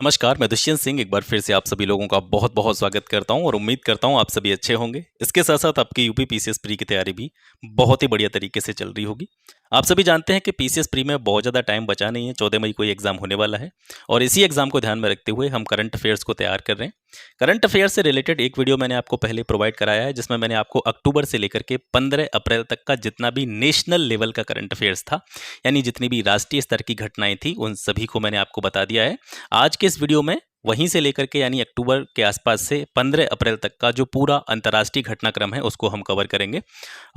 नमस्कार, मैं दुष्यंत सिंह एक बार फिर से आप सभी लोगों का बहुत बहुत स्वागत करता हूं और उम्मीद करता हूं आप सभी अच्छे होंगे। इसके साथ साथ आपकी यूपी पीसीएस प्री की तैयारी भी बहुत ही बढ़िया तरीके से चल रही होगी। आप सभी जानते हैं कि पीसीएस प्री में बहुत ज़्यादा टाइम बचा नहीं है, 14 मई को ये एग्जाम होने वाला है और इसी एग्जाम को ध्यान में रखते हुए हम करंट अफेयर्स को तैयार कर रहे हैं। करंट अफेयर से रिलेटेड एक वीडियो मैंने आपको पहले प्रोवाइड कराया है, जिसमें मैंने आपको अक्टूबर से लेकर के 15 अप्रैल तक का जितना भी नेशनल लेवल का करंट अफेयर्स था, यानी जितनी भी राष्ट्रीय स्तर की घटनाएं थी, उन सभी को मैंने आपको बता दिया है। आज के इस वीडियो में वहीं से लेकर के यानी अक्टूबर के आसपास से 15 अप्रैल तक का जो पूरा अंतर्राष्ट्रीय घटनाक्रम है उसको हम कवर करेंगे।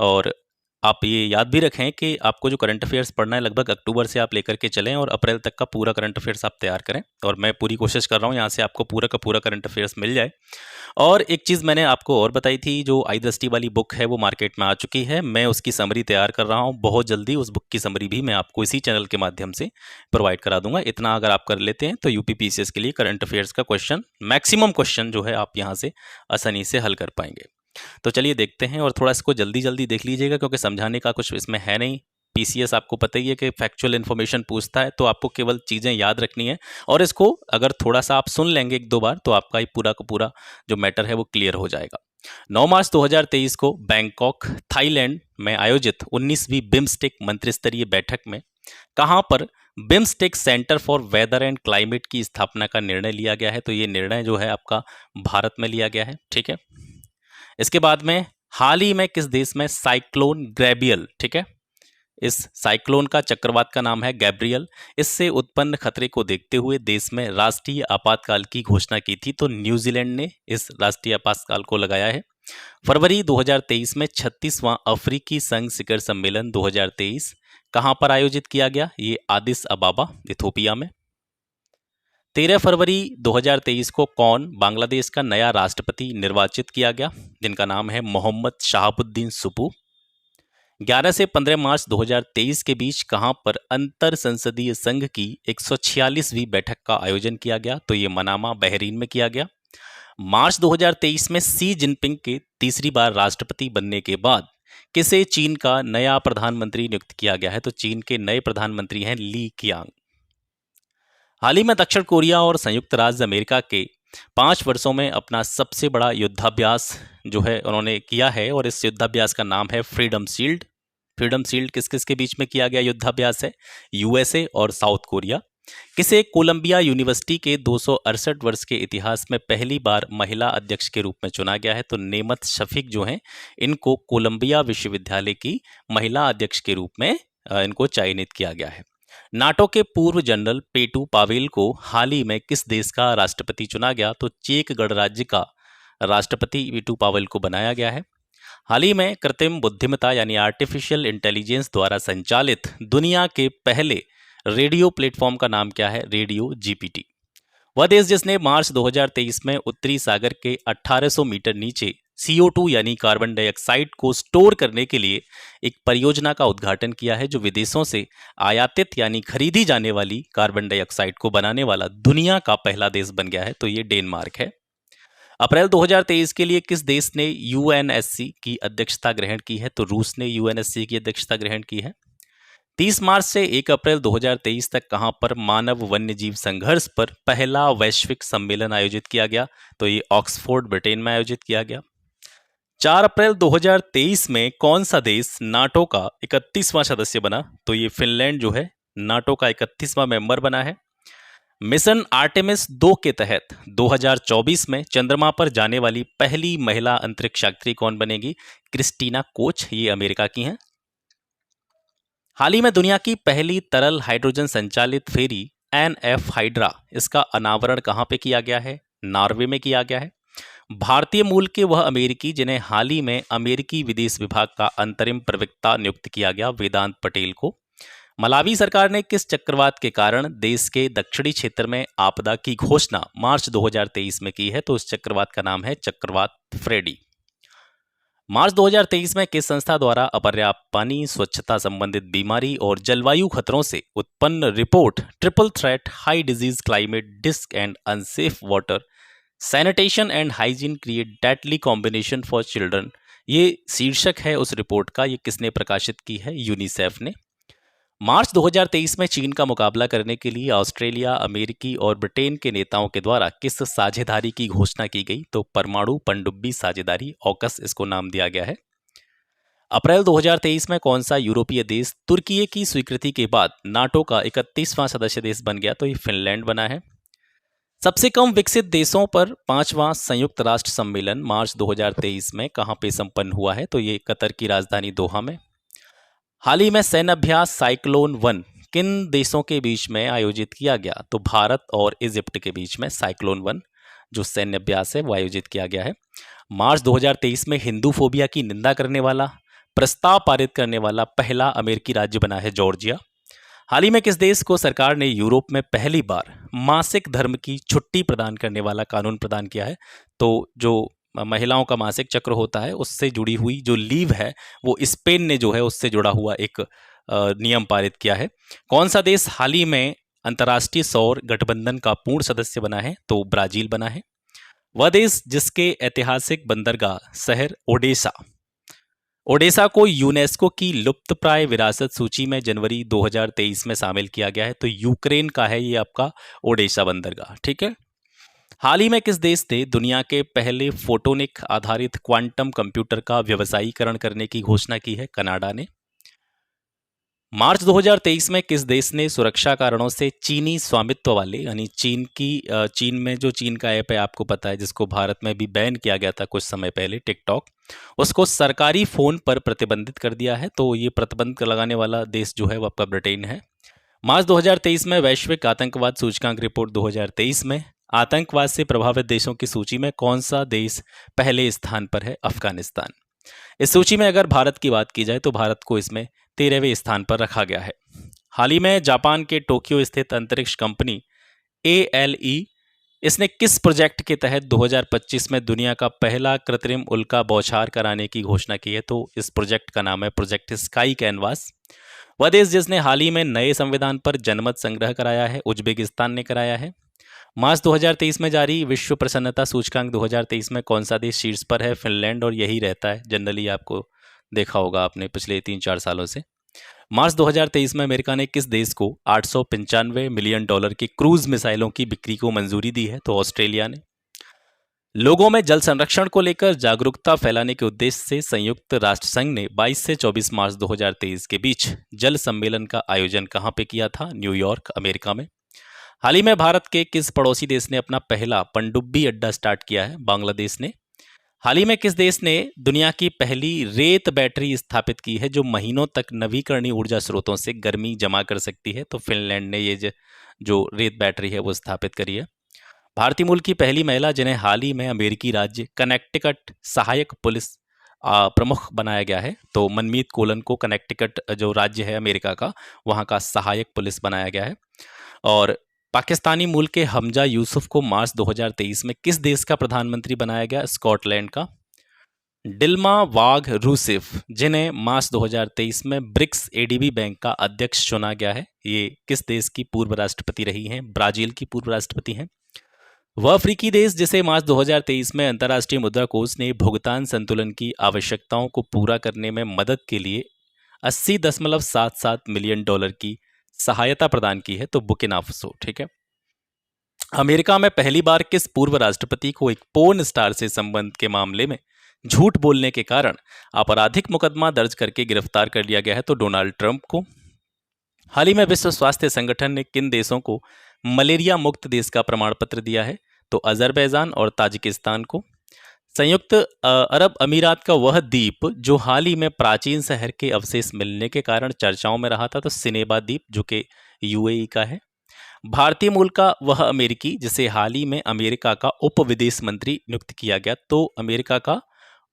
और आप ये याद भी रखें कि आपको जो करंट अफेयर्स पढ़ना है लगभग अक्टूबर से आप लेकर के चलें और अप्रैल तक का पूरा करंट अफेयर्स आप तैयार करें, और मैं पूरी कोशिश कर रहा हूँ यहाँ से आपको पूरा का पूरा करंट अफेयर्स मिल जाए। और एक चीज़ मैंने आपको और बताई थी, जो आई दृष्टि वाली बुक है वो मार्केट में आ चुकी है। मैं उसकी समरी तैयार कर रहा हूँ, बहुत जल्दी उस बुक की समरी भी मैं आपको इसी चैनल के माध्यम से प्रोवाइड करा दूंगा। इतना अगर आप कर लेते हैं तो यूपी पीसीएस के लिए करंट अफेयर्स का क्वेश्चन, मैक्सिमम क्वेश्चन जो है, आप यहाँ से आसानी से हल कर पाएंगे। तो चलिए देखते हैं, और थोड़ा इसको जल्दी जल्दी देख लीजिएगा क्योंकि समझाने का कुछ इसमें है नहीं। पीसीएस आपको पता ही है कि फैक्चुअल इन्फॉर्मेशन पूछता है, तो आपको केवल चीज़ें याद रखनी है और इसको अगर थोड़ा सा आप सुन लेंगे एक दो बार तो आपका ये पूरा का पूरा जो मैटर है वो क्लियर हो जाएगा। 9 मार्च 2023 को बैंकॉक, थाईलैंड में आयोजित 19वीं बिम्स्टेक मंत्रिस्तरीय बैठक में कहां पर BIMSTEC centre for weather and climate की स्थापना का निर्णय लिया गया है? तो ये निर्णय जो है आपका भारत में लिया गया है, ठीक है। इसके बाद में हाल ही में किस देश में साइक्लोन गैब्रियल, ठीक है, इस साइक्लोन का चक्रवात का नाम है गैब्रियल, इससे उत्पन्न खतरे को देखते हुए देश में राष्ट्रीय आपातकाल की घोषणा की थी? तो न्यूजीलैंड ने इस राष्ट्रीय आपातकाल को लगाया है। फरवरी 2023 में 36वां अफ्रीकी संघ शिखर सम्मेलन 2023 कहां पर आयोजित किया गया? ये आदिस अबाबा, इथोपिया में। 13 फरवरी 2023 को कौन बांग्लादेश का नया राष्ट्रपति निर्वाचित किया गया? जिनका नाम है मोहम्मद शहाबुद्दीन सुप्पू। 11 से 15 मार्च 2023 के बीच कहां पर अंतर संसदीय संघ की 146वीं बैठक का आयोजन किया गया? तो ये मनामा, बहरीन में किया गया। मार्च 2023 में शी जिनपिंग के तीसरी बार राष्ट्रपति बनने के बाद किसे चीन का नया प्रधानमंत्री नियुक्त किया गया है? तो चीन के नए प्रधानमंत्री हैं ली कियांग। हाल ही में दक्षिण कोरिया और संयुक्त राज्य अमेरिका के 5 वर्षों में अपना सबसे बड़ा युद्धाभ्यास जो है उन्होंने किया है, और इस युद्धाभ्यास का नाम है फ्रीडम शील्ड। फ्रीडम शील्ड किस किस के बीच में किया गया युद्धाभ्यास है? यूएसए और साउथ कोरिया। किसे कोलंबिया यूनिवर्सिटी के 268 वर्ष के इतिहास में पहली बार महिला अध्यक्ष के रूप में चुना गया है? तो नेमत शफीक जो हैं, इनको कोलंबिया विश्वविद्यालय की महिला अध्यक्ष के रूप में इनको चयनित किया गया है। नाटो के पूर्व जनरल पेटू पावेल को हाल ही में किस देश का राष्ट्रपति चुना गया? तो चेक गणराज्य का राष्ट्रपति पेटू पावेल को बनाया गया है। हाल ही में कृत्रिम बुद्धिमत्ता यानी आर्टिफिशियल इंटेलिजेंस द्वारा संचालित दुनिया के पहले रेडियो प्लेटफॉर्म का नाम क्या है? Radio GPT. वह देश जिसने मार्च 2023 में उत्तरी सागर के 1800 मीटर नीचे CO2 यानी कार्बन डाइऑक्साइड को स्टोर करने के लिए एक परियोजना का उद्घाटन किया है, जो विदेशों से आयातित यानी खरीदी जाने वाली कार्बन डाइऑक्साइड को बनाने वाला दुनिया का पहला देश बन गया है? तो ये डेनमार्क है। अप्रैल 2023 के लिए किस देश ने यूएनएससी की अध्यक्षता ग्रहण की है? तो रूस ने यूएनएससी की अध्यक्षता ग्रहण की है। 30 मार्च से 1 अप्रैल 2023 तक कहां पर मानव वन्यजीव संघर्ष पर पहला वैश्विक सम्मेलन आयोजित किया गया? तो ये ऑक्सफोर्ड, ब्रिटेन में आयोजित किया गया। 4 अप्रैल 2023 में कौन सा देश नाटो का 31वां सदस्य बना? तो ये फिनलैंड जो है नाटो का 31वां मेंबर बना है। मिशन आर्टेमिस 2 के तहत 2024 में चंद्रमा पर जाने वाली पहली महिला अंतरिक्ष यात्री कौन बनेगी? क्रिस्टीना कोच, ये अमेरिका की हैं। हाल ही में दुनिया की पहली तरल हाइड्रोजन संचालित फेरी NF हाइड्रा, इसका अनावरण कहां पे किया गया है? नॉर्वे में किया गया है। भारतीय मूल के वह अमेरिकी जिन्हें हाल ही में अमेरिकी विदेश विभाग का अंतरिम प्रवक्ता नियुक्त किया गया, वेदांत पटेल को। मलावी सरकार ने किस चक्रवात के कारण देश के दक्षिणी क्षेत्र में आपदा की घोषणा मार्च 2023 में की है? तो इस चक्रवात का नाम है चक्रवात फ्रेडी। मार्च 2023 में किस संस्था द्वारा अपर्याप्त पानी, स्वच्छता संबंधित बीमारी और जलवायु खतरों से उत्पन्न report triple threat how disease climate risks and unsafe water sanitation and hygiene create deadly combination for children, ये शीर्षक है उस रिपोर्ट का, ये किसने प्रकाशित की है? यूनिसेफ ने। मार्च 2023 में चीन का मुकाबला करने के लिए ऑस्ट्रेलिया, अमेरिकी और ब्रिटेन के नेताओं के द्वारा किस साझेदारी की घोषणा की गई? तो परमाणु पनडुब्बी साझेदारी, ऑकस इसको नाम दिया गया है। अप्रैल 2023 में कौन सा यूरोपीय देश तुर्की की स्वीकृति के बाद नाटो का 31वां सदस्य देश बन गया? तो ये फिनलैंड बना है। सबसे कम विकसित देशों पर 5वां संयुक्त राष्ट्र सम्मेलन मार्च 2023 में कहां पे संपन्न हुआ है? तो ये कतर की राजधानी दोहा में। हाल ही में सैन्य अभ्यास साइक्लोन 1 किन देशों के बीच में आयोजित किया गया? तो भारत और इजिप्ट के बीच में साइक्लोन 1 जो सैन्य अभ्यास है वो आयोजित किया गया है। मार्च 2023 में हिंदू फोबिया की निंदा करने वाला, प्रस्ताव पारित करने वाला पहला अमेरिकी राज्य बना है जॉर्जिया। हाल ही में किस देश को सरकार ने यूरोप में पहली बार मासिक धर्म की छुट्टी प्रदान करने वाला कानून प्रदान किया है? तो जो महिलाओं का मासिक चक्र होता है उससे जुड़ी हुई जो लीव है वो स्पेन ने जो है उससे जुड़ा हुआ एक नियम पारित किया है। कौन सा देश हाल ही में अंतर्राष्ट्रीय सौर गठबंधन का पूर्ण सदस्य बना है? तो ब्राजील बना है। वह देश जिसके ऐतिहासिक बंदरगाह शहर ओडेसा को यूनेस्को की लुप्तप्राय विरासत सूची में जनवरी 2023 में शामिल किया गया है? तो यूक्रेन का है ये आपका ओडेसा बंदरगाह। ठीक है। हाल ही में किस देश ने दुनिया के पहले फोटोनिक आधारित क्वांटम कंप्यूटर का व्यवसायीकरण करने की घोषणा की है? कनाडा ने। मार्च 2023 में किस देश ने सुरक्षा कारणों से चीनी स्वामित्व वाले यानी चीन में जो चीन का ऐप है आपको पता है जिसको भारत में भी बैन किया गया था कुछ समय पहले, टिकटॉक, उसको सरकारी फोन पर प्रतिबंधित कर दिया है? तो ये प्रतिबंध लगाने वाला देश जो है वो आपका ब्रिटेन है। मार्च 2023 में वैश्विक आतंकवाद सूचकांक रिपोर्ट 2023 में आतंकवाद से प्रभावित देशों की सूची में कौन सा देश पहले स्थान पर है? अफगानिस्तान। इस सूची में अगर भारत की बात की जाए तो भारत को इसमें 13वें स्थान पर रखा गया है। हाल ही में जापान के टोक्यो स्थित अंतरिक्ष कंपनी ALE इसने किस प्रोजेक्ट के तहत 2025 में दुनिया का पहला कृत्रिम उल्का बौछार कराने की घोषणा की है? तो इस प्रोजेक्ट का नाम है प्रोजेक्ट स्काई कैनवास। वह देश जिसने हाल ही में नए संविधान पर जनमत संग्रह कराया है उज्बेकिस्तान ने कराया है। मार्च 2023 में जारी विश्व प्रसन्नता सूचकांक 2023 में कौन सा देश शीर्ष पर है? फिनलैंड, और यही रहता है जनरली, आपको देखा होगा आपने पिछले 3-4 सालों से। मार्च 2023 में अमेरिका ने किस देश को $895 मिलियन की क्रूज मिसाइलों की बिक्री को मंजूरी दी है? तो ऑस्ट्रेलिया ने। लोगों में जल संरक्षण को लेकर जागरूकता फैलाने के उद्देश्य से संयुक्त राष्ट्र संघ ने 22 से 24 मार्च 2023 के बीच जल सम्मेलन का आयोजन कहां पे किया था? न्यूयॉर्क, अमेरिका में। हाल ही में भारत के किस पड़ोसी देश ने अपना पहला पनडुब्बी अड्डा स्टार्ट किया है? बांग्लादेश ने। हाल ही में किस देश ने दुनिया की पहली रेत बैटरी स्थापित की है जो महीनों तक नवीकरणीय ऊर्जा स्रोतों से गर्मी जमा कर सकती है? तो फिनलैंड ने ये जो रेत बैटरी है वो स्थापित करी है। भारतीय मूल की पहली महिला जिन्हें हाल ही में अमेरिकी राज्य कनेक्टिकट सहायक पुलिस प्रमुख बनाया गया है, तो मनमीत कोलन को कनेक्टिकट जो राज्य है अमेरिका का वहाँ का सहायक पुलिस बनाया गया है। और पाकिस्तानी मूल के हमजा यूसुफ को मार्च 2023 में किस देश का प्रधानमंत्री बनाया गया? स्कॉटलैंड का। डिल्मा वाघ रूसेफ जिन्हें मार्च 2023 में ब्रिक्स ADB बैंक का अध्यक्ष चुना गया है, ये किस देश की पूर्व राष्ट्रपति रही हैं? ब्राजील की पूर्व राष्ट्रपति हैं। वह अफ्रीकी देश जिसे मार्च 2023 में अंतर्राष्ट्रीय मुद्रा कोष ने भुगतान संतुलन की आवश्यकताओं को पूरा करने में मदद के लिए $80.77 मिलियन की सहायता प्रदान की है? तो बुर्किना फासो। ठीक है। अमेरिका में पहली बार किस पूर्व राष्ट्रपति को एक पोर्न स्टार से संबंध के मामले में झूठ बोलने के कारण आपराधिक मुकदमा दर्ज करके गिरफ्तार कर लिया गया है? तो डोनाल्ड ट्रंप को। हाल ही में विश्व स्वास्थ्य संगठन ने किन देशों को मलेरिया मुक्त देश का प्रमाण पत्र दिया है? तो अजरबैजान और ताजिकिस्तान को। संयुक्त अरब अमीरात का वह द्वीप जो हाल ही में प्राचीन शहर के अवशेष मिलने के कारण चर्चाओं में रहा था, तो सिनेबा द्वीप जो कि UAE का है। भारतीय मूल का वह अमेरिकी जिसे हाल ही में अमेरिका का उप विदेश मंत्री नियुक्त किया गया, तो अमेरिका का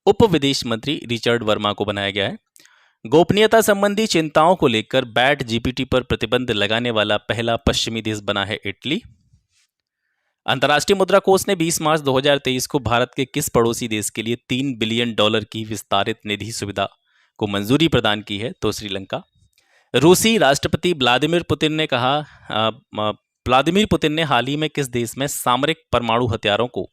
उप विदेश मंत्री रिचर्ड वर्मा को बनाया गया है। गोपनीयता संबंधी चिंताओं को लेकर बैट GPT पर प्रतिबंध लगाने वाला पहला पश्चिमी देश बना है इटली। अंतर्राष्ट्रीय मुद्रा कोष ने 20 मार्च 2023 को भारत के किस पड़ोसी देश के लिए $3 बिलियन की विस्तारित निधि सुविधा को मंजूरी प्रदान की है? तो श्रीलंका। रूसी राष्ट्रपति व्लादिमीर पुतिन ने हाल ही में किस देश में सामरिक परमाणु हथियारों को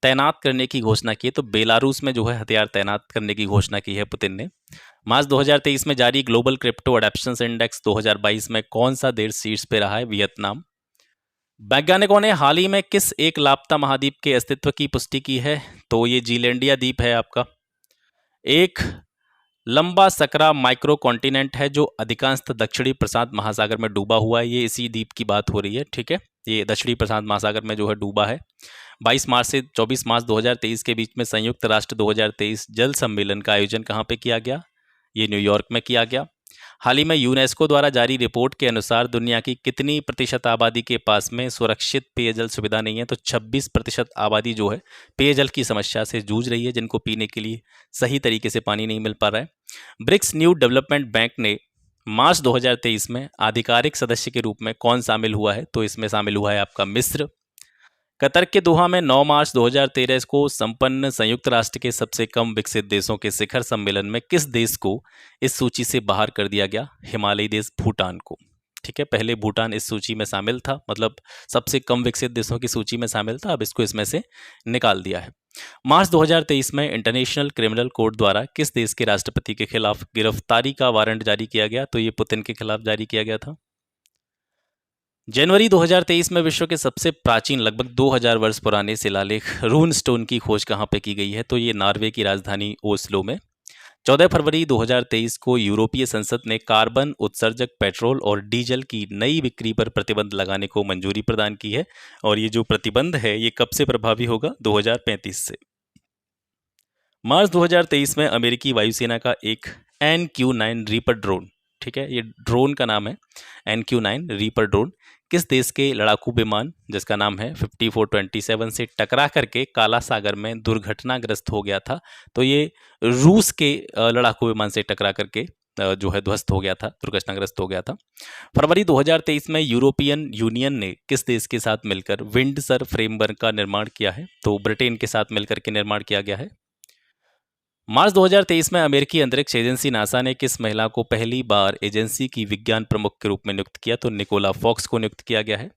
तैनात करने की घोषणा की है? तो बेलारूस में जो है हथियार तैनात करने की घोषणा की है पुतिन ने। मार्च 2023 में जारी ग्लोबल क्रिप्टो अडॉप्शन इंडेक्स 2022 में कौन सा देश शीर्ष पे रहा है? वियतनाम। वैज्ञानिकों ने हाल ही में किस एक लापता महाद्वीप के अस्तित्व की पुष्टि की है? तो ये जीलैंडिया द्वीप है आपका। एक लंबा सकरा माइक्रो कॉन्टिनेंट है जो अधिकांशतः दक्षिणी प्रशांत महासागर में डूबा हुआ है। ये इसी द्वीप की बात हो रही है, ठीक है। ये दक्षिणी प्रशांत महासागर में जो है डूबा है। 22 मार्च से 24 मार्च 2023 के बीच में संयुक्त राष्ट्र 2023 जल सम्मेलन का आयोजन कहाँ पे किया गया? ये न्यूयॉर्क में किया गया। हाल ही में यूनेस्को द्वारा जारी रिपोर्ट के अनुसार दुनिया की कितनी प्रतिशत आबादी के पास में सुरक्षित पेयजल सुविधा नहीं है? तो 26% आबादी जो है पेयजल की समस्या से जूझ रही है, जिनको पीने के लिए सही तरीके से पानी नहीं मिल पा रहा है। ब्रिक्स न्यू डेवलपमेंट बैंक ने मार्च 2023 में आधिकारिक सदस्य के रूप में कौन शामिल हुआ है? तो इसमें शामिल हुआ है आपका मिस्र। कतर के दोहा में 9 मार्च 2013 को संपन्न संयुक्त राष्ट्र के सबसे कम विकसित देशों के शिखर सम्मेलन में किस देश को इस सूची से बाहर कर दिया गया? हिमालयी देश भूटान को, ठीक है। पहले भूटान इस सूची में शामिल था, मतलब सबसे कम विकसित देशों की सूची में शामिल था, अब इसको इसमें से निकाल दिया है। मार्च 2023 में इंटरनेशनल क्रिमिनल कोर्ट द्वारा किस देश के राष्ट्रपति के खिलाफ गिरफ्तारी का वारंट जारी किया गया? तो ये पुतिन के खिलाफ जारी किया गया था। जनवरी 2023 में विश्व के सबसे प्राचीन लगभग 2000 वर्ष पुराने शिलालेख रून स्टोन की खोज कहाँ पे की गई है? तो ये नॉर्वे की राजधानी ओस्लो में। 14 फरवरी 2023 को यूरोपीय संसद ने कार्बन उत्सर्जक पेट्रोल और डीजल की नई बिक्री पर प्रतिबंध लगाने को मंजूरी प्रदान की है। और ये जो प्रतिबंध है ये कब से प्रभावी होगा? 2035 से। मार्च 2023 में अमेरिकी वायुसेना का एक NQ-9 रीपर ड्रोन, ठीक है, ये ड्रोन का नाम है NQ-9 रीपर ड्रोन, किस देश के लड़ाकू विमान जिसका नाम है 5427 से टकरा करके काला सागर में दुर्घटनाग्रस्त हो गया था? तो ये रूस के लड़ाकू विमान से टकरा करके जो है ध्वस्त हो गया था, दुर्घटनाग्रस्त हो गया था। फरवरी 2023 में यूरोपियन यूनियन ने किस देश के साथ मिलकर विंडसर फ्रेमवर्क का निर्माण किया है? तो ब्रिटेन के साथ मिलकर के निर्माण किया गया है। मार्च 2023 में अमेरिकी अंतरिक्ष एजेंसी नासा ने किस महिला को पहली बार एजेंसी की विज्ञान प्रमुख के रूप में नियुक्त किया? तो निकोला फॉक्स को नियुक्त किया गया है।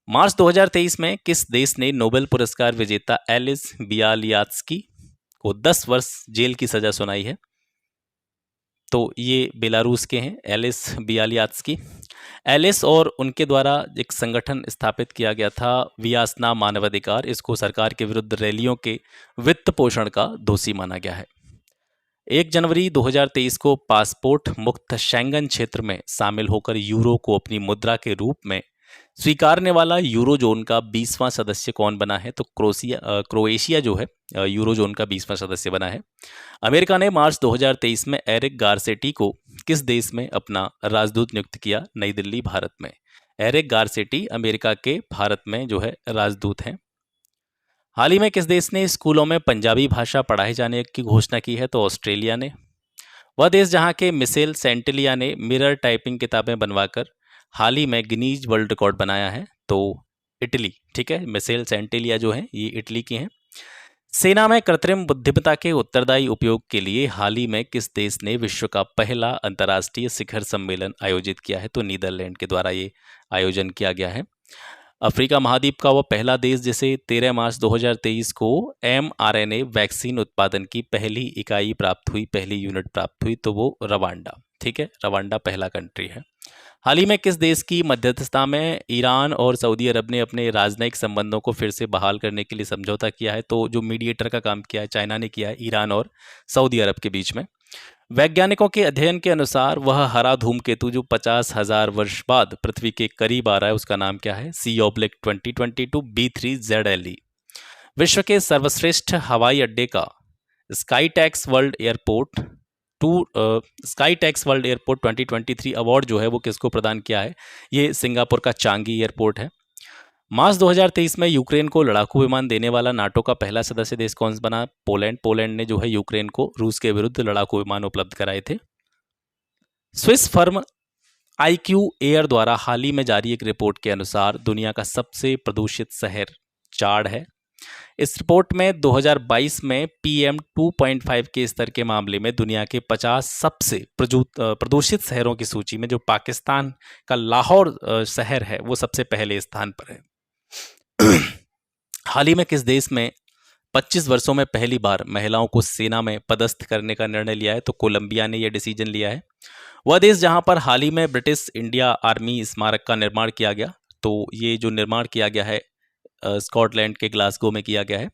मार्च 2023 में किस देश ने नोबेल पुरस्कार विजेता एलिस बियालियात्स्की को 10 वर्ष जेल की सजा सुनाई है? तो ये बेलारूस के हैं, एलिस बियालियात्स्की। एलिस और उनके द्वारा एक संगठन स्थापित किया गया था वियासना मानवाधिकार, इसको सरकार के विरुद्ध रैलियों के वित्त पोषण का दोषी माना गया है। 1 जनवरी 2023 को पासपोर्ट मुक्त शेंगन क्षेत्र में शामिल होकर यूरो को अपनी मुद्रा के रूप में स्वीकारने वाला यूरोजोन का 20वां सदस्य कौन बना है? तो क्रोएशिया जो है यूरोजोन का 20वां सदस्य बना है। अमेरिका ने मार्च 2023 में एरिक गारसेटी को किस देश में अपना राजदूत नियुक्त किया? नई दिल्ली, भारत में। एरिक गारसेटी अमेरिका के भारत में जो है राजदूत हैं। हाल ही में किस देश ने स्कूलों में पंजाबी भाषा पढ़ाए जाने की घोषणा की है? तो ऑस्ट्रेलिया ने। वह देश जहां के मिशेल सेंटेलिया ने मिरर टाइपिंग किताबें बनवाकर हाल ही में गिनीज वर्ल्ड रिकॉर्ड बनाया है? तो इटली, ठीक है। मिशेल सेंटेलिया जो है ये इटली की हैं। सेना में कृत्रिम बुद्धिमत्ता के उत्तरदायी उपयोग के लिए हाल ही में किस देश ने विश्व का पहला अंतर्राष्ट्रीय शिखर सम्मेलन आयोजित किया है? तो नीदरलैंड के द्वारा ये आयोजन किया गया है। अफ्रीका महाद्वीप का वह पहला देश जिसे 13 मार्च 2023 को mRNA वैक्सीन उत्पादन की पहली इकाई प्राप्त हुई, पहली यूनिट प्राप्त हुई, तो वो रवांडा, ठीक है। रवांडा पहला कंट्री है। हाल ही में किस देश की मध्यस्थता में ईरान और सऊदी अरब ने अपने राजनयिक संबंधों को फिर से बहाल करने के लिए समझौता किया है? तो जो मीडिएटर का काम किया है चाइना ने किया है ईरान और सऊदी अरब के बीच में। वैज्ञानिकों के अध्ययन के अनुसार वह हरा धूमकेतु जो 50,000 वर्ष बाद पृथ्वी के करीब आ रहा है उसका नाम क्या है? C/2022 B3ZLE। विश्व के सर्वश्रेष्ठ हवाई अड्डे का स्काईटैक्स वर्ल्ड एयरपोर्ट 2023 अवार्ड जो है वो किसको प्रदान किया है? ये सिंगापुर का चांगी एयरपोर्ट है। मार्च 2023 में यूक्रेन को लड़ाकू विमान देने वाला नाटो का पहला सदस्य देश कौन बना? पोलैंड। पोलैंड ने जो है यूक्रेन को रूस के विरुद्ध लड़ाकू विमान उपलब्ध कराए थे। स्विस फर्म IQ एयर द्वारा हाल ही में जारी एक रिपोर्ट के अनुसार दुनिया का सबसे प्रदूषित शहर चाड है। इस रिपोर्ट में 2022 में PM 2.5 के स्तर के मामले में दुनिया के 50 सबसे प्रदूषित शहरों की सूची में जो पाकिस्तान का लाहौर शहर है वो सबसे पहले स्थान पर है। हाल ही में किस देश में 25 वर्षों में पहली बार महिलाओं को सेना में पदस्थ करने का निर्णय लिया है, तो कोलंबिया ने यह डिसीजन लिया है। वह देश जहां पर हाल ही में ब्रिटिश इंडिया आर्मी स्मारक का निर्माण किया गया, तो ये जो निर्माण किया गया है स्कॉटलैंड के ग्लासगो में किया गया है।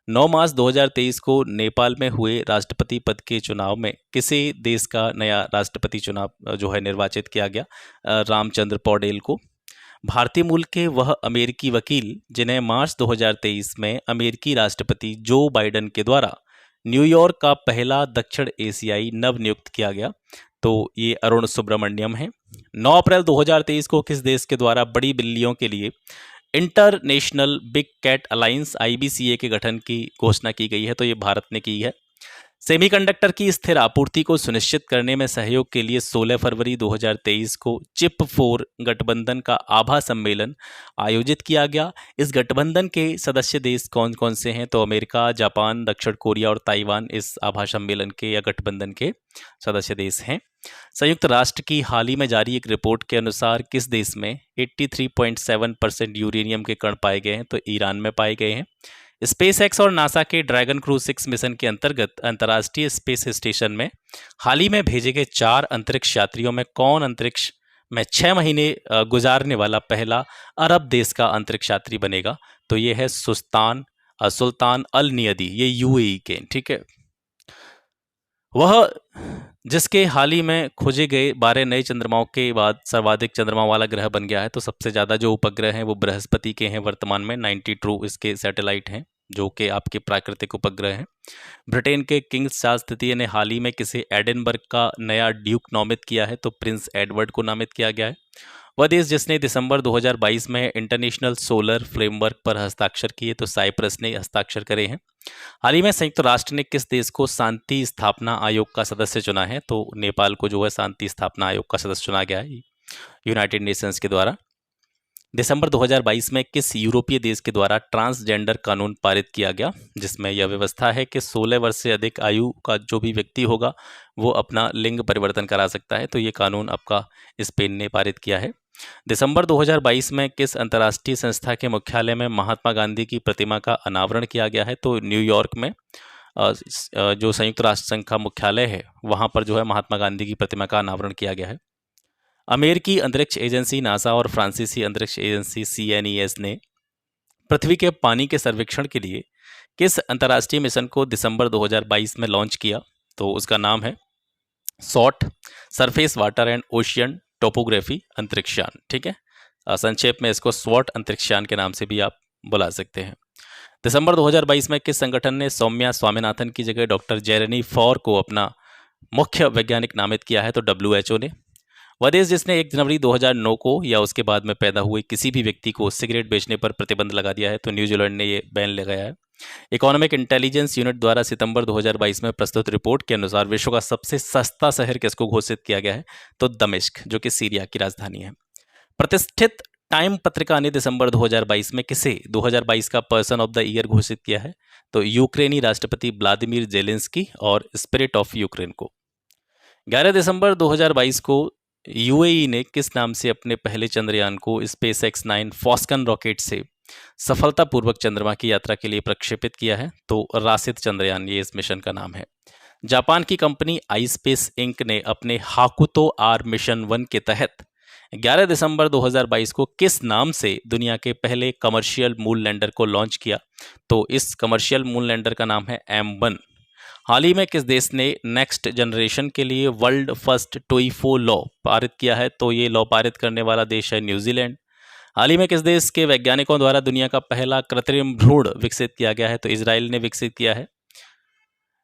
9 मार्च 2023 को नेपाल में हुए राष्ट्रपति पद के चुनाव में किसी देश का नया राष्ट्रपति चुनाव जो है निर्वाचित किया गया, रामचंद्र पौडेल को। भारतीय मूल के वह अमेरिकी वकील जिन्हें मार्च 2023 में अमेरिकी राष्ट्रपति जो बाइडेन के द्वारा न्यूयॉर्क का पहला दक्षिण एशियाई नवनियुक्त किया गया, तो ये अरुण सुब्रमण्यम है। 9 अप्रैल 2023 को किस देश के द्वारा बड़ी बिल्लियों के लिए international big cat alliance IBCA के गठन की घोषणा की गई है, तो ये भारत ने की है। सेमीकंडक्टर की स्थिर आपूर्ति को सुनिश्चित करने में सहयोग के लिए 16 फरवरी 2023 को चिप 4 गठबंधन का आभा सम्मेलन आयोजित किया गया। इस गठबंधन के सदस्य देश कौन कौन से हैं, तो अमेरिका, जापान, दक्षिण कोरिया और ताइवान इस आभा सम्मेलन के या गठबंधन के सदस्य देश हैं। संयुक्त राष्ट्र की हाल ही में जारी एक रिपोर्ट के अनुसार किस देश में 83.7% यूरेनियम के कण पाए गए हैं, तो ईरान में पाए गए हैं। स्पेसएक्स और नासा के ड्रैगन क्रू 6 मिशन के अंतर्गत अंतर्राष्ट्रीय स्पेस स्टेशन में हाल ही में भेजे गए 4 अंतरिक्ष यात्रियों में कौन अंतरिक्ष में 6 महीने गुजारने वाला पहला अरब देश का अंतरिक्ष यात्री बनेगा, तो ये है सुल्तान अल नियदी, ये UAE के, ठीक है। वह जिसके हाल ही में खोजे गए 12 नए चंद्रमाओं के बाद सर्वाधिक चंद्रमा वाला ग्रह बन गया है, तो सबसे ज़्यादा जो उपग्रह हैं वो बृहस्पति के हैं वर्तमान में, 92 इसके सैटेलाइट हैं जो कि आपके प्राकृतिक उपग्रह हैं। ब्रिटेन के किंग्स चार्ल्स तृतीय ने हाल ही में किसे एडिनबर्ग का नया ड्यूक नामित किया है, तो प्रिंस एडवर्ड को नामित किया गया है। वह देश जिसने दिसंबर 2022 में इंटरनेशनल सोलर फ्रेमवर्क पर हस्ताक्षर किए, तो साइप्रस ने हस्ताक्षर करे हैं। हाल ही में संयुक्त राष्ट्र ने किस देश को शांति स्थापना आयोग का सदस्य चुना है, तो नेपाल को जो है शांति स्थापना आयोग का सदस्य चुना गया है यूनाइटेड नेशंस के द्वारा। दिसंबर 2022 में किस यूरोपीय देश के द्वारा ट्रांसजेंडर कानून पारित किया गया, जिसमें यह व्यवस्था है कि 16 वर्ष से अधिक आयु का जो भी व्यक्ति होगा वो अपना लिंग परिवर्तन करा सकता है, तो ये कानून आपका स्पेन ने पारित किया है। दिसंबर 2022 में किस अंतर्राष्ट्रीय संस्था के मुख्यालय में महात्मा गांधी की प्रतिमा का अनावरण किया गया है, तो न्यूयॉर्क में जो संयुक्त राष्ट्र संघ का मुख्यालय है वहाँ पर जो है महात्मा गांधी की प्रतिमा का अनावरण किया गया है। अमेरिकी अंतरिक्ष एजेंसी नासा और फ्रांसीसी अंतरिक्ष एजेंसी CNES ने पृथ्वी के पानी के सर्वेक्षण के लिए किस अंतर्राष्ट्रीय मिशन को दिसंबर 2022 में लॉन्च किया, तो उसका नाम है SWOT, surface water and ocean topography अंतरिक्षयान, ठीक है। संक्षेप में इसको SWOT अंतरिक्षयान के नाम से भी आप बुला सकते हैं। दिसंबर 2022 में किस संगठन ने सौम्या स्वामीनाथन की जगह डॉक्टर जेरेनी फॉर को अपना मुख्य वैज्ञानिक नामित किया है, तो WHO ने। वह देश जिसने 1 जनवरी 2009 को या उसके बाद में पैदा हुए किसी भी व्यक्ति को सिगरेट बेचने पर प्रतिबंध लगा दिया है, तो न्यूजीलैंड ने ये बैन लगाया है। इकोनॉमिक इंटेलिजेंस यूनिट द्वारा सितंबर 2022 में प्रस्तुत रिपोर्ट के अनुसार विश्व का सबसे सस्ता शहर किसको घोषित किया गया है, तो दमिश्क, जो कि सीरिया की राजधानी है। प्रतिष्ठित टाइम पत्रिका ने दिसंबर 2022 में किसे 2022 का पर्सन ऑफ द ईयर घोषित किया है, तो यूक्रेनी राष्ट्रपति व्लादिमीर जेलेंस्की और स्पिरिट ऑफ यूक्रेन को। 11 दिसंबर 2022 को UAE ने किस नाम से अपने पहले चंद्रयान को SpaceX 9 फॉस्कन रॉकेट से सफलतापूर्वक चंद्रमा की यात्रा के लिए प्रक्षेपित किया है, तो राशिद चंद्रयान ये इस मिशन का नाम है। जापान की कंपनी iSpace Inc ने अपने हाकुतो R मिशन 1 के तहत 11 दिसंबर 2022 को किस नाम से दुनिया के पहले कमर्शियल मून लैंडर को लॉन्च किया, तो इस कमर्शियल मून लैंडर का नाम है M1। हाल ही में किस देश ने नेक्स्ट जनरेशन के लिए वर्ल्ड फर्स्ट टोइफो लॉ पारित किया है, तो ये लॉ पारित करने वाला देश है न्यूजीलैंड। हाल ही में किस देश के वैज्ञानिकों द्वारा दुनिया का पहला कृत्रिम भ्रूण विकसित किया गया है, तो इजराइल ने विकसित किया है।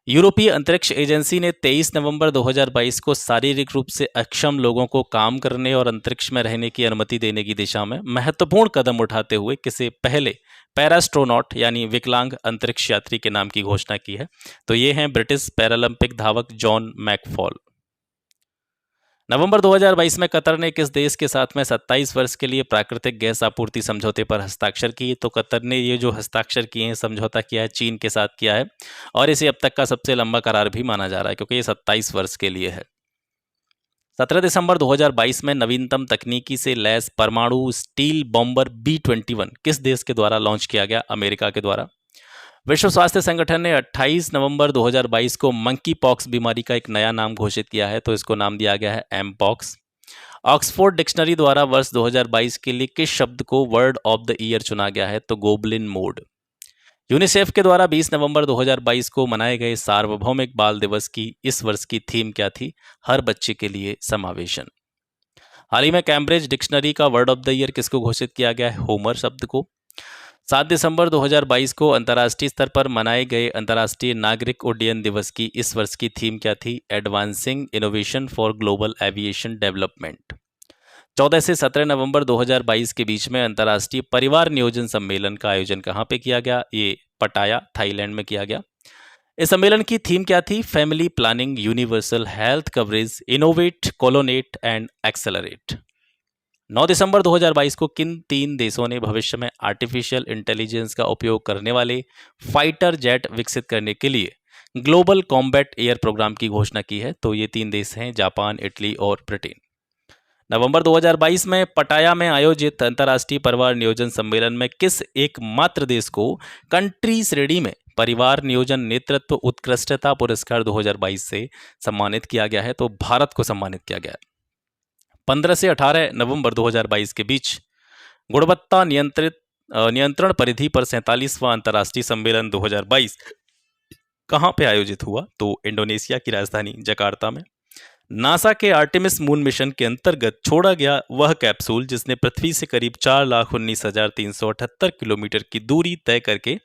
यूरोपीय अंतरिक्ष एजेंसी ने 23 नवंबर 2022 को शारीरिक रूप से अक्षम लोगों को काम करने और अंतरिक्ष में रहने की अनुमति देने की दिशा में महत्वपूर्ण कदम उठाते हुए किसे पहले पैरास्ट्रोनॉट यानी विकलांग अंतरिक्ष यात्री के नाम की घोषणा की है, तो ये हैं ब्रिटिश पैरालंपिक धावक जॉन मैकफॉल। नवंबर 2022 में कतर ने किस देश के साथ में 27 वर्ष के लिए प्राकृतिक गैस आपूर्ति समझौते पर हस्ताक्षर किए, तो कतर ने ये जो हस्ताक्षर किए हैं समझौता किया है चीन के साथ किया है, और इसे अब तक का सबसे लंबा करार भी माना जा रहा है क्योंकि ये 27 वर्ष के लिए है। 17 दिसंबर 2022 में नवीनतम तकनीकी से लैस परमाणु स्टील बॉम्बर B-21 किस देश के द्वारा लॉन्च किया गया, अमेरिका के द्वारा। विश्व स्वास्थ्य संगठन ने 28 नवंबर 2022 को मंकी पॉक्स बीमारी का एक नया नाम घोषित किया है, तो इसको नाम दिया गया है एम पॉक्स। ऑक्सफोर्ड डिक्शनरी द्वारा वर्ष 2022 के लिए किस शब्द को वर्ड ऑफ द ईयर चुना गया है, तो गोबलिन मोड। यूनिसेफ के द्वारा 20 नवंबर 2022 को मनाए गए सार्वभौमिक बाल दिवस की इस वर्ष की थीम क्या थी, हर बच्चे के लिए समावेशन। हाल ही में कैम्ब्रिज डिक्शनरी का वर्ड ऑफ द ईयर किसको घोषित किया गया है, होमर शब्द को। 7 दिसंबर 2022 को अंतर्राष्ट्रीय स्तर पर मनाए गए अंतर्राष्ट्रीय नागरिक उड्डयन दिवस की इस वर्ष की थीम क्या थी, advancing innovation for global aviation development. 14 से 17 नवंबर 2022 के बीच में अंतर्राष्ट्रीय परिवार नियोजन सम्मेलन का आयोजन कहाँ पे किया गया, ये पटाया थाईलैंड में किया गया। इस सम्मेलन की थीम क्या थी, family planning, universal health coverage, innovate, collaborate and accelerate. 9 दिसंबर 2022 को किन 3 देशों ने भविष्य में आर्टिफिशियल इंटेलिजेंस का उपयोग करने वाले फाइटर जेट विकसित करने के लिए ग्लोबल कॉम्बैट एयर प्रोग्राम की घोषणा की है, तो ये 3 देश हैं जापान, इटली और ब्रिटेन। नवंबर 2022 में पटाया में आयोजित अंतर्राष्ट्रीय परिवार नियोजन सम्मेलन में किस एकमात्र देश को कंट्री श्रेणी में परिवार नियोजन नेतृत्व उत्कृष्टता पुरस्कार 2022 से सम्मानित किया गया है, तो भारत को सम्मानित किया गया है। 15 से 18 नवंबर 2022 के बीच गुणवत्ता नियंत्रण परिधि पर 47वां अंतर्राष्ट्रीय सम्मेलन 2022 कहाँ पे आयोजित हुआ, तो इंडोनेशिया की राजधानी जकार्ता में। नासा के आर्टेमिस मून मिशन के अंतर्गत छोड़ा गया वह कैप्सूल जिसने पृथ्वी से करीब 4,19,378 किलोमीटर की दूरी तय करके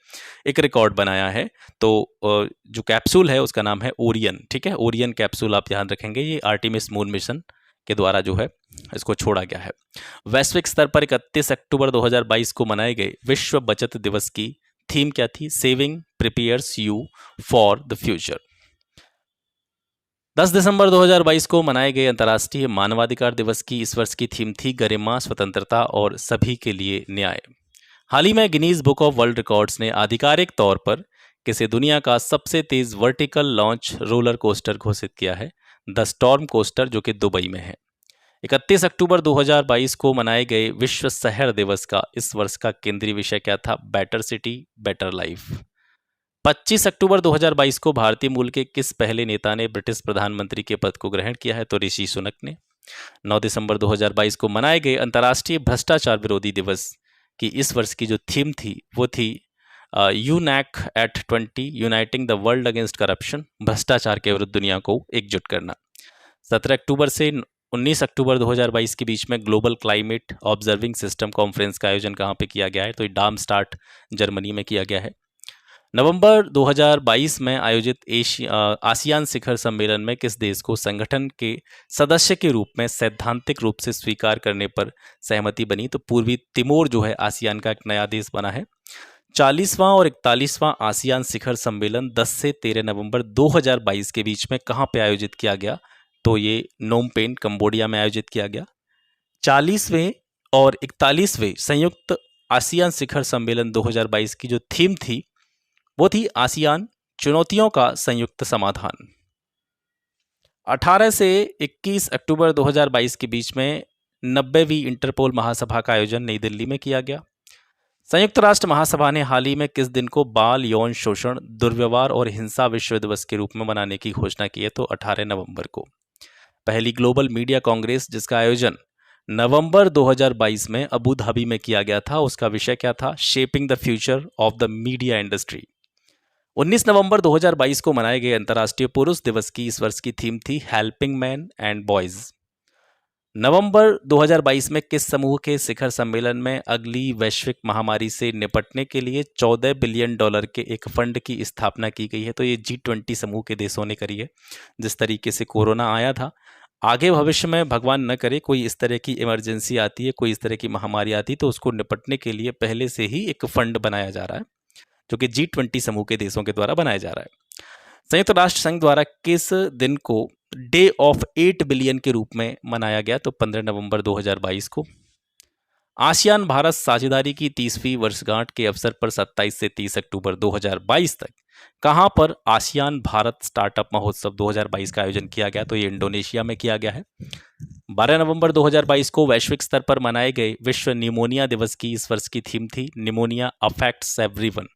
एक रिकॉर्ड बनाया है, तो जो कैप्सूल है उसका नाम है ओरियन। ठीक है, ओरियन कैप्सूल आप याद रखेंगे, ये आर्टेमिस मून मिशन के द्वारा जो है इसको छोड़ा गया है। वैश्विक स्तर पर 31 अक्टूबर 2022 को मनाए गए विश्व बचत दिवस की थीम क्या थी, saving prepares you for the future. 10 दिसंबर 2022 को मनाए गए अंतर्राष्ट्रीय मानवाधिकार दिवस की इस वर्ष की थीम थी गरिमा, स्वतंत्रता और सभी के लिए न्याय। हाल ही में Guinness book of world records ने आधिकारिक तौर पर किसे दुनिया का सबसे तेज वर्टिकल लॉन्च रोलर कोस्टर घोषित किया है, द स्टॉर्म कोस्टर, जो कि दुबई में है। 31 अक्टूबर 2022 को मनाए गए विश्व शहर दिवस का इस वर्ष का केंद्रीय विषय क्या था, बेटर सिटी बेटर लाइफ। 25 अक्टूबर 2022 को भारतीय मूल के किस पहले नेता ने ब्रिटिश प्रधानमंत्री के पद को ग्रहण किया है, तो ऋषि सुनक ने। 9 दिसंबर 2022 को मनाए गए अंतर्राष्ट्रीय भ्रष्टाचार विरोधी दिवस की इस वर्ष की जो थीम थी वो थी UNCAC at 20 uniting the world against corruption, भ्रष्टाचार के विरुद्ध दुनिया को एकजुट करना। 17 अक्टूबर से 19 अक्टूबर 2022 के बीच में global climate observing system conference का आयोजन कहाँ पे किया गया है, तो डार्मस्टाड जर्मनी में किया गया है। नवंबर 2022 में आयोजित आसियान शिखर सम्मेलन में किस देश को संगठन के सदस्य के रूप में सैद्धांतिक रूप से स्वीकार करने पर सहमति बनी, तो पूर्वी तिमोर जो है आसियान का एक नया देश बना है। 40वां और 41वां आसियान शिखर सम्मेलन 10 से 13 नवंबर 2022 के बीच में कहाँ पे आयोजित किया गया, तो ये नोम पेन कंबोडिया में आयोजित किया गया। 40वें और 41वें संयुक्त आसियान शिखर सम्मेलन 2022 की जो थीम थी वो थी आसियान चुनौतियों का संयुक्त समाधान। 18 से 21 अक्टूबर 2022 के बीच में 90वीं इंटरपोल महासभा का आयोजन नई दिल्ली में किया गया। संयुक्त राष्ट्र महासभा ने हाल ही में किस दिन को बाल यौन शोषण, दुर्व्यवहार और हिंसा विश्व दिवस के रूप में मनाने की घोषणा की है, तो 18 नवंबर को। पहली ग्लोबल मीडिया कांग्रेस जिसका आयोजन नवंबर 2022 में अबू धाबी में किया गया था, उसका विषय क्या था, shaping the future of the media industry. 19 नवंबर 2022 को मनाए गए अंतर्राष्ट्रीय पुरुष दिवस की इस वर्ष की थीम थी हेल्पिंग मैन एंड बॉयज। नवंबर 2022 में किस समूह के शिखर सम्मेलन में अगली वैश्विक महामारी से निपटने के लिए $14 बिलियन के एक फंड की स्थापना की गई है, तो ये G20 समूह के देशों ने करी है। जिस तरीके से कोरोना आया था, आगे भविष्य में भगवान न करे कोई इस तरह की इमरजेंसी आती है, कोई इस तरह की महामारी आती है, तो उसको निपटने के लिए पहले से ही एक फंड बनाया जा रहा है जो कि G20 समूह के देशों के द्वारा बनाया जा रहा है। संयुक्त राष्ट्र संघ द्वारा किस दिन को डे ऑफ 8 बिलियन के रूप में मनाया गया, तो 15 नवंबर 2022 को। आसियान भारत साझेदारी की 30वीं वर्षगांठ के अवसर पर 27 से 30 अक्टूबर 2022 तक कहां पर आसियान भारत स्टार्टअप महोत्सव 2022 का आयोजन किया गया, तो ये इंडोनेशिया में किया गया है। 12 नवंबर 2022 को वैश्विक स्तर पर मनाए गए विश्व निमोनिया दिवस की इस वर्ष की थीम थी निमोनिया अफेक्ट्स एवरीवन।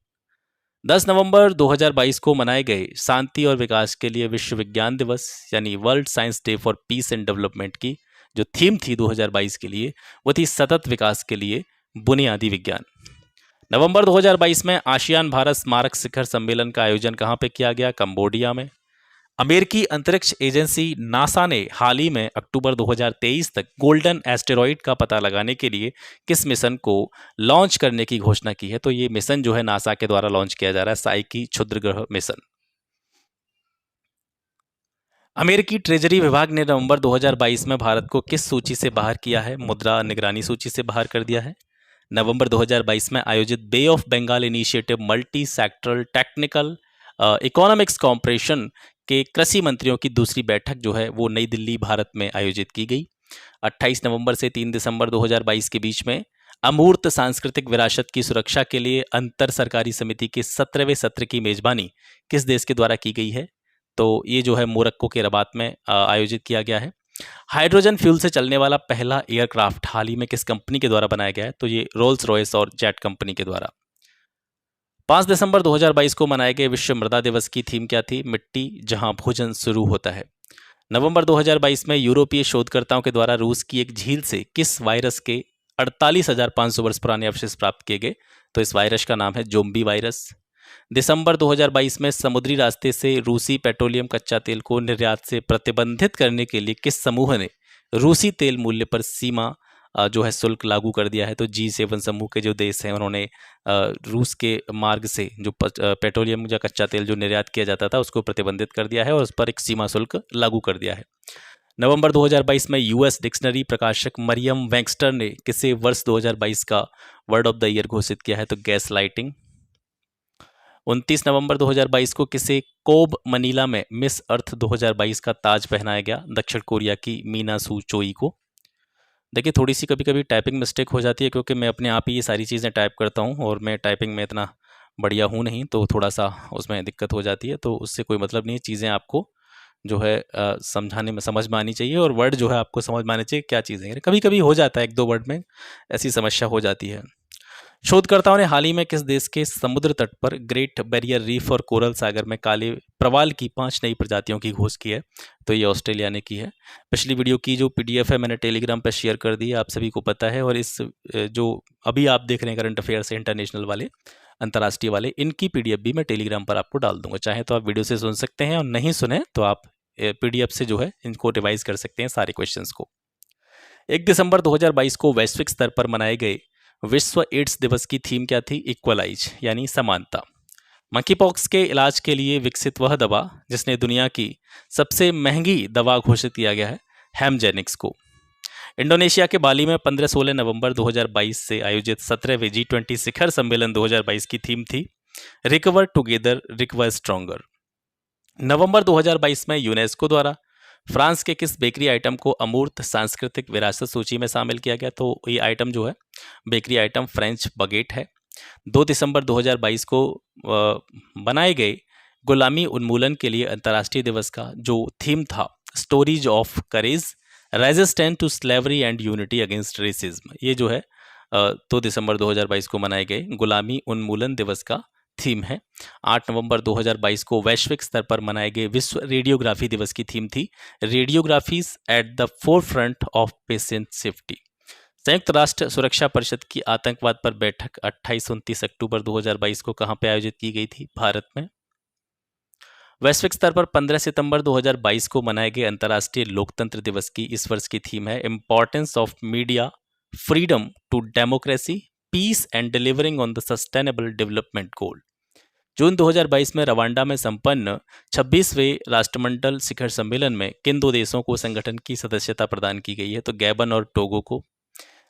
10 नवंबर 2022 को मनाए गए शांति और विकास के लिए विश्व विज्ञान दिवस यानी world science day for piece and development की जो थीम थी 2022 के लिए वो थी सतत विकास के लिए बुनियादी विज्ञान। नवंबर 2022 में आसियान भारत स्मारक शिखर सम्मेलन का आयोजन कहाँ पे किया गया? कंबोडिया में। अमेरिकी अंतरिक्ष एजेंसी नासा ने हाल ही में अक्टूबर 2023 तक गोल्डन एस्टेरॉइड का पता लगाने के लिए किस मिशन को लॉन्च करने की घोषणा की है? तो ये मिशन जो है नासा के द्वारा लॉन्च किया जा रहा है, साइकी क्षुद्र ग्रह मिशन। अमेरिकी ट्रेजरी विभाग ने नवंबर 2022 में भारत को किस सूची से बाहर किया है? मुद्रा निगरानी सूची से बाहर कर दिया है। नवंबर 2022 में आयोजित Bay of Bengal Initiative Multi Sectoral Technical Economics Corporation के कृषि मंत्रियों की दूसरी बैठक जो है वो नई दिल्ली भारत में आयोजित की गई। 28 नवंबर से 3 दिसंबर 2022 के बीच में अमूर्त सांस्कृतिक विरासत की सुरक्षा के लिए अंतर सरकारी समिति के 17वें सत्र की मेजबानी किस देश के द्वारा की गई है? तो ये जो है मोरक्को के रबात में आयोजित किया गया है। हाइड्रोजन फ्यूल से चलने वाला पहला एयरक्राफ्ट हाल ही में किस कंपनी के द्वारा बनाया गया है? तो ये रोल्स रॉयस और जेट कंपनी के द्वारा। 5 दिसंबर 2022 को मनाए गए विश्व मृदा दिवस की थीम क्या थी? मिट्टी जहां भोजन शुरू होता है। नवंबर 2022 में यूरोपीय शोधकर्ताओं के द्वारा रूस की एक झील से किस वायरस के 48,500 वर्ष पुराने अवशेष प्राप्त किए गए? तो इस वायरस का नाम है जोम्बी वायरस। दिसंबर 2022 में समुद्री रास्ते से रूसी पेट्रोलियम कच्चा तेल को निर्यात से प्रतिबंधित करने के लिए किस समूह ने रूसी तेल मूल्य पर सीमा जो है शुल्क लागू कर दिया है? तो G7 समूह के जो देश हैं उन्होंने रूस के मार्ग से जो पेट्रोलियम या कच्चा तेल जो निर्यात किया जाता था उसको प्रतिबंधित कर दिया है और उस पर एक सीमा शुल्क लागू कर दिया है। नवंबर 2022 में यूएस डिक्शनरी प्रकाशक मरियम वेंक्स्टर ने किसे वर्ष 2022 का वर्ड ऑफ द ईयर घोषित किया है? तो गैस लाइटिंग। 29 नवंबर 2022 को किसे कोब मनीला में मिस अर्थ 2022 का ताज पहनाया गया? दक्षिण कोरिया की मीना सू चोई को। देखिए थोड़ी सी कभी कभी टाइपिंग मिस्टेक हो जाती है क्योंकि मैं अपने आप ही ये सारी चीज़ें टाइप करता हूँ और मैं टाइपिंग में इतना बढ़िया हूँ नहीं, तो थोड़ा सा उसमें दिक्कत हो जाती है। तो उससे कोई मतलब नहीं है, चीज़ें आपको जो है समझाने में समझ में आनी चाहिए और वर्ड जो है आपको समझ में आने चाहिए क्या चीज़ें हैं। कभी कभी हो जाता है, एक दो वर्ड में ऐसी समस्या हो जाती है। शोधकर्ताओं ने हाल ही में किस देश के समुद्र तट पर ग्रेट बैरियर रीफ और कोरल सागर में काले प्रवाल की 5 नई प्रजातियों की खोज की है? तो ये ऑस्ट्रेलिया ने की है। पिछली वीडियो की जो PDF है मैंने टेलीग्राम पर शेयर कर दी है, आप सभी को पता है। और इस जो अभी आप देख रहे हैं करंट अफेयर्स इंटरनेशनल वाले, अंतर्राष्ट्रीय वाले, इनकी PDF भी मैं टेलीग्राम पर आपको डाल दूंगा। चाहे तो आप वीडियो से सुन सकते हैं और नहीं सुने तो आप PDF से जो है इनको रिवाइज कर सकते हैं सारे क्वेश्चंस को। 1 दिसंबर 2022 को वैश्विक स्तर पर मनाए गए विश्व एड्स दिवस की थीम क्या थी? इक्वलाइज यानी समानता। मंकी पॉक्स के इलाज के लिए विकसित वह दवा जिसने दुनिया की सबसे महंगी दवा घोषित किया गया है, हेमजेनिक्स को। इंडोनेशिया के बाली में 15-16 नवंबर 2022 से आयोजित 17वें G20 शिखर सम्मेलन 2022 की थीम थी रिकवर टुगेदर रिकवर स्ट्रॉन्गर। नवंबर 2022 में यूनेस्को द्वारा फ्रांस के किस बेकरी आइटम को अमूर्त सांस्कृतिक विरासत सूची में शामिल किया गया? तो ये आइटम जो है बेकरी आइटम फ्रेंच बगेट है। 2 दिसंबर 2022 को बनाए गए गुलामी उन्मूलन के लिए अंतर्राष्ट्रीय दिवस का जो थीम था stories of courage resistance to slavery and unity against racism, ये जो है 2 दिसंबर 2022 को मनाए गए गुलामी उन्मूलन दिवस का थीम है। 8 नवंबर 2022 को वैश्विक स्तर पर मनाए गए विश्व रेडियोग्राफी दिवस की थीम थी radiographers at the forefront of patient safety. संयुक्त राष्ट्र सुरक्षा परिषद की आतंकवाद पर बैठक 28-29 अक्टूबर 2022 को कहां पे आयोजित की गई थी? भारत में। वैश्विक स्तर पर 15 सितंबर 2022 को मनाए गए अंतर्राष्ट्रीय लोकतंत्र दिवस की इस वर्ष की थीम है importance of media freedom to democracy peace and delivering on the sustainable development goal. जून 2022 में रवांडा में संपन्न 26वें राष्ट्रमंडल शिखर सम्मेलन में किन दो देशों को संगठन की सदस्यता प्रदान की गई है? तो गैबन और टोगो को।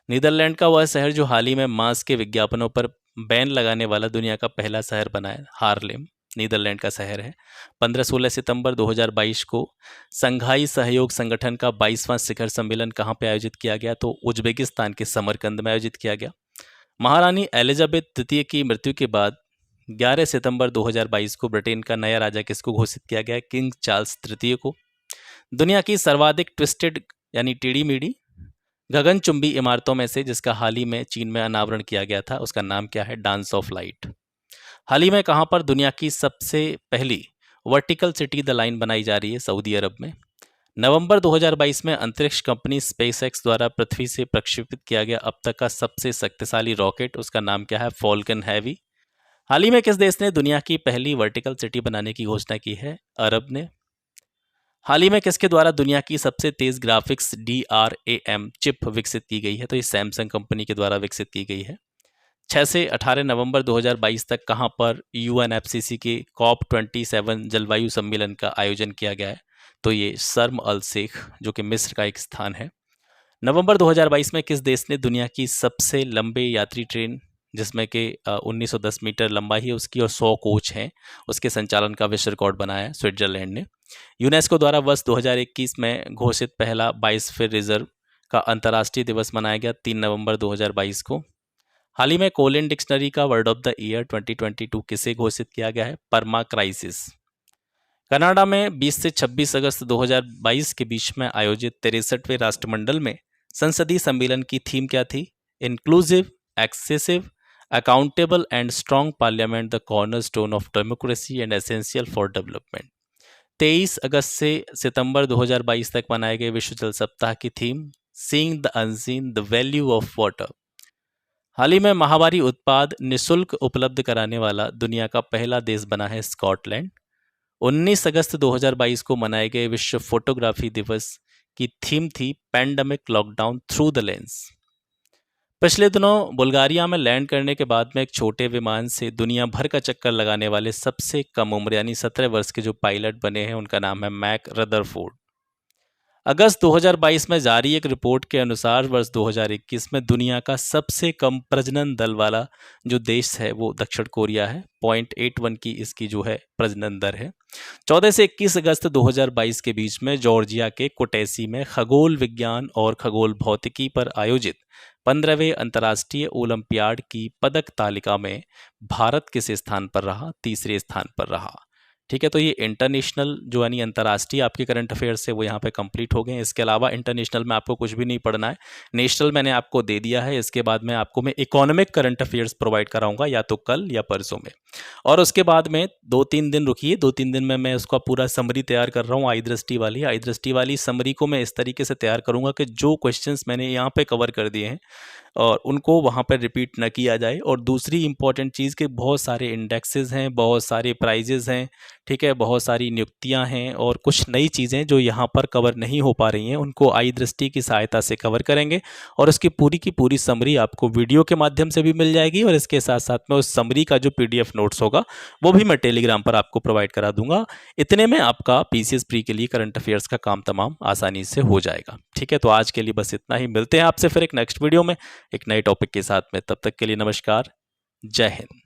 नीदरलैंड का वह शहर जो हाल ही में मांस के विज्ञापनों पर बैन लगाने वाला दुनिया का पहला शहर बना है, हार्लेम नीदरलैंड का शहर है। 15-16 सितंबर 2022 को संघाई सहयोग संगठन का 22वां शिखर सम्मेलन कहां पे आयोजित किया गया? तो उज्बेकिस्तान के समरकंद में आयोजित किया गया। महारानी एलिजाबेथ द्वितीय की मृत्यु के बाद 11 सितंबर 2022 को ब्रिटेन का नया राजा किसको घोषित किया गया? किंग चार्ल्स तृतीय को। दुनिया की सर्वाधिक ट्विस्टेड यानी टेढ़ी मेढ़ी गगनचुंबी इमारतों में से जिसका हाल ही में चीन में अनावरण किया गया था, उसका नाम क्या है? Dance of light. हाल ही में कहाँ पर दुनिया की सबसे पहली वर्टिकल सिटी द लाइन बनाई जा रही है? सऊदी अरब में। नवंबर 2022 में अंतरिक्ष कंपनी स्पेसएक्स द्वारा पृथ्वी से प्रक्षेपित किया गया अब तक का सबसे शक्तिशाली रॉकेट, उसका नाम क्या है? Falcon heavy. हाल ही में किस देश ने दुनिया की पहली वर्टिकल सिटी बनाने की घोषणा की है? अरब ने। हाल ही में किसके द्वारा दुनिया की सबसे तेज ग्राफिक्स DRAM चिप विकसित की गई है? तो ये सैमसंग कंपनी के द्वारा विकसित की गई है। 6 से 18 नवंबर 2022 तक कहां पर UNFCCC के COP27 जलवायु सम्मेलन का आयोजन किया गया है? तो ये शर्म अल शेख, जो कि मिस्र का एक स्थान है। नवंबर 2022 में किस देश ने दुनिया की सबसे लंबे यात्री ट्रेन, जिसमें कि 1910 मीटर लंबाई है उसकी और 100 कोच हैं, उसके संचालन का विश्व रिकॉर्ड बनाया है? स्विट्जरलैंड ने। यूनेस्को द्वारा वर्ष 2021 में घोषित पहला बायोस्फीयर रिजर्व का अंतर्राष्ट्रीय दिवस मनाया गया 3 नवंबर 2022 को। हाल ही में कोलिन डिक्शनरी का वर्ड ऑफ द ईयर 2022 किसे घोषित किया गया है? परमा क्राइसिस। कनाडा में 20 से 26 अगस्त 2022 के बीच में आयोजित 63वें राष्ट्रमंडल में संसदीय सम्मेलन की थीम क्या थी? Inclusive, excessive, accountable and strong parliament, the cornerstone of democracy and essential for development. 23 अगस्त से सितंबर 2022 तक मनाए गए विश्व जल सप्ताह की theme seeing the unseen, the value of water. हाल ही में माहवारी उत्पाद निशुल्क उपलब्ध कराने वाला दुनिया का पहला देश बना है स्कॉटलैंड। 19 अगस्त 2022 को मनाए गए विश्व फोटोग्राफी दिवस की थीम थी pandemic lockdown through the lens. पिछले दिनों बुल्गारिया में लैंड करने के बाद में एक छोटे विमान से दुनिया भर का चक्कर लगाने वाले सबसे कम उम्र यानी 17 वर्ष के जो पायलट बने हैं उनका नाम है मैक रदरफोर्ड। अगस्त 2022 में जारी एक रिपोर्ट के अनुसार वर्ष 2021 में दुनिया का सबसे कम प्रजनन दल वाला जो देश है वो दक्षिण कोरिया है। 0.81 की इसकी जो है प्रजनन दर है। 14 से 21 अगस्त 2022 के बीच में जॉर्जिया के कोटेसी में खगोल विज्ञान और खगोल भौतिकी पर आयोजित 15वें अंतर्राष्ट्रीय ओलंपियाड की पदक तालिका में भारत किस स्थान पर रहा? तीसरे स्थान पर रहा। ठीक है, तो ये इंटरनेशनल जो यानी अंतर्राष्ट्रीय आपके करंट अफेयर्स है वो यहाँ पे कंप्लीट हो गए हैं। इसके अलावा इंटरनेशनल में आपको कुछ भी नहीं पढ़ना है, नेशनल मैंने आपको दे दिया है। इसके बाद में आपको मैं इकोनॉमिक करंट अफेयर्स प्रोवाइड कराऊंगा या तो कल या परसों में, और उसके बाद में 2-3 दिन रुकिए। 2-3 दिन में मैं उसका पूरा समरी तैयार कर रहा हूँ। आई दृष्टि वाली समरी को मैं इस तरीके से तैयार करूँगा कि जो क्वेश्चन मैंने यहाँ पे कवर कर दिए हैं और उनको वहाँ पर रिपीट न किया जाए। और दूसरी इंपॉर्टेंट चीज़ कि बहुत सारे इंडेक्सेस हैं, बहुत सारे प्राइजेस हैं, ठीक है, बहुत सारी नियुक्तियां हैं और कुछ नई चीज़ें जो यहाँ पर कवर नहीं हो पा रही हैं उनको आई दृष्टि की सहायता से कवर करेंगे। और उसकी पूरी की पूरी समरी आपको वीडियो के माध्यम से भी मिल जाएगी और इसके साथ साथ में उस समरी का जो PDF नोट्स होगा वो भी मैं टेलीग्राम पर आपको प्रोवाइड करा दूंगा। इतने में आपका PCS प्री के लिए करंट अफेयर्स का काम तमाम आसानी से हो जाएगा। ठीक है, तो आज के लिए बस इतना ही। मिलते हैं आपसे फिर एक नेक्स्ट वीडियो में एक नए टॉपिक के साथ में। तब तक के लिए नमस्कार, जय हिंद।